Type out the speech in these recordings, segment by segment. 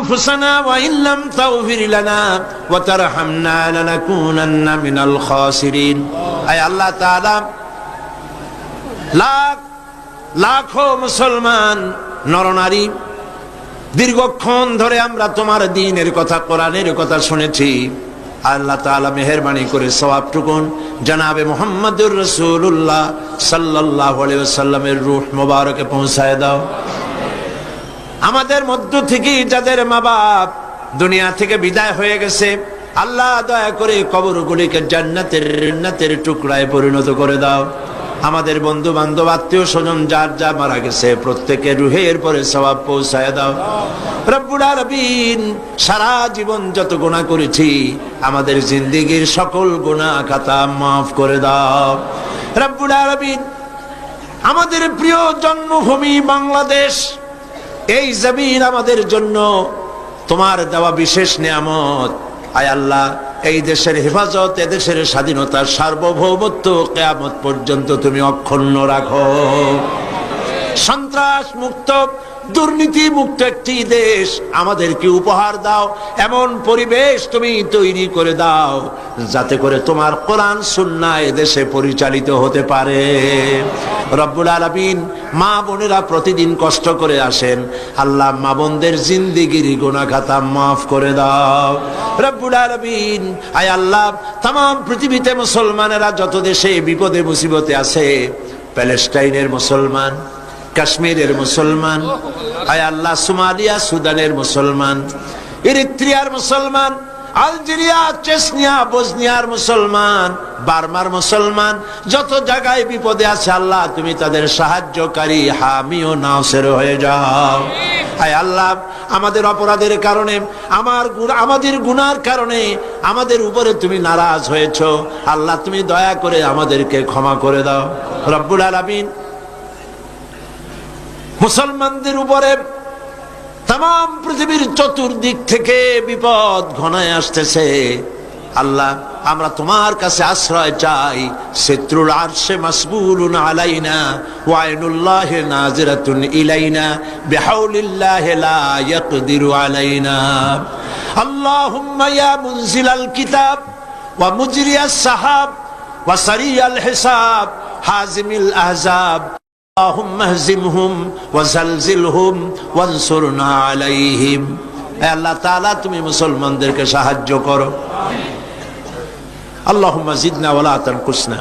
আনফুসানা ওয়া ইল্লাম তাগফির লানা ওয়া তারহামনা লানাকুনান্না মিনাল খাসিরিন। আয় আল্লাহ তাআলা, লাখ লাখো মুসলমান নরনারী দীর্ঘক্ষণ ধরে আমরা তোমার দ্বীনের কথা, কোরআনের কথা শুনেছি। আল্লাহ তাআলা মেহেরবানি করে সওয়াবটুকুন জনাবে মুহাম্মদুর রাসূলুল্লাহ সাল্লাল্লাহু আলাইহি ওয়াসাল্লামের রূহ মোবারকে পৌঁছায় দাও। আমাদের মধ্য থেকে যাদের মা বাপ দুনিয়া থেকে বিদায় হয়ে গেছে, আল্লাহ দয়া করে কবরগুলিকে জান্নাতের টুকরায় পরিণত করে দাও। আমাদের বন্ধু বান্ধব আত্মীয় স্বজন যার যা মারা গেছে প্রত্যেকের রুহের পরে সওয়াব পৌঁছায় দাও। রব্বুল আলামিন, সারা জীবন যত গুনাহ করেছি আমাদের জিন্দেগীর সকল গুনাহ খাতা মাফ করে দাও। রব্বুল আলামিন, আমাদের প্রিয় জন্মভূমি বাংলাদেশ, এই জমিন আমাদের জন্য তোমার দেওয়া বিশেষ নিয়ামত। আয় আল্লাহ, এই দেশের হেফাজত, এদেশের স্বাধীনতার সার্বভৌমত্ব কিয়ামত পর্যন্ত তুমি অক্ষুণ্ণ রাখো। সন্ত্রাস মুক্ত, দুর্নীতি মুক্ত একটি দেশ আমাদেরকে উপহার দাও। এমন পরিবেশ তুমি তৈরি করে দাও যাতে করে তোমার কোরআন সুন্নাহ এদেশে পরিচালিত হতে পারে। রব্বুল আলামিন, মা বোনেরা প্রতিদিন কষ্ট করে আসেন, আল্লাহ মা বোনদের জিন্দেগির গুনাহ খাতা মাফ করে দাও। রব্বুল আলামিন, আয় আল্লাহ, तमाम পৃথিবীতে মুসলমানেরা যত দেশে বিপদে মুসিবতে আছে, প্যালেস্টাইনের মুসলমান, কাশ্মীরের মুসলমান, আয় আল্লাহ, সোমালিয়া সুদানের মুসলমান, ইরিত্রিয়ার মুসলমান, আলজেরিয়া, চেচনিয়া, বসনিয়ার মুসলমান, বার্মার মুসলমান, যত জায়গায় বিপদে আছে আল্লাহ তুমি তাদের সাহায্যকারী, হামি ও নাসির হয়ে যাও। আয় আল্লাহ, আমাদের অপরাধের কারণে, আমাদের গুনার কারণে আমাদের উপরে তুমি নারাজ হয়েছো, আল্লাহ তুমি দয়া করে আমাদেরকে ক্ষমা করে দাও। রব্বুল আলামিন, মুসলমানদের উপরে तमाम পৃথিবীর চতুর্দিক থেকে বিপদ ঘনায় আসতেছে। আল্লাহ, আমরা তোমার কাছে আশ্রয় চাই। সিত্রুল আরশে মাসবুলুন আলাইনা ওয়া আইনুল্লাহি নাজিরাতুন ইলাইনা বিহাউলিল্লাহি লা ইয়াকদিরু আলাইনা। আল্লাহুম্মা ইয়া মুনজিলাল কিতাব ওয়া মুজরিয়াস সাহাব ওয়া সারিয়াল হিসাব হাজিমিল আহজাব اللهم اهزمهم وزلزلهم وانصرنا عليهم। আল্লাহ তাআলা তুমি মুসলমানদেরকে সাহায্য করো। আল্লাহুম্মা জিদনা ওয়ালা তানকুসনা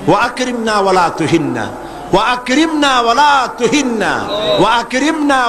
ওয়া আকরিমনা ওয়ালা তুহিন্না ওয়া আকরিমনা ওয়ালা তুহিন্না ওয়া আকরিমনা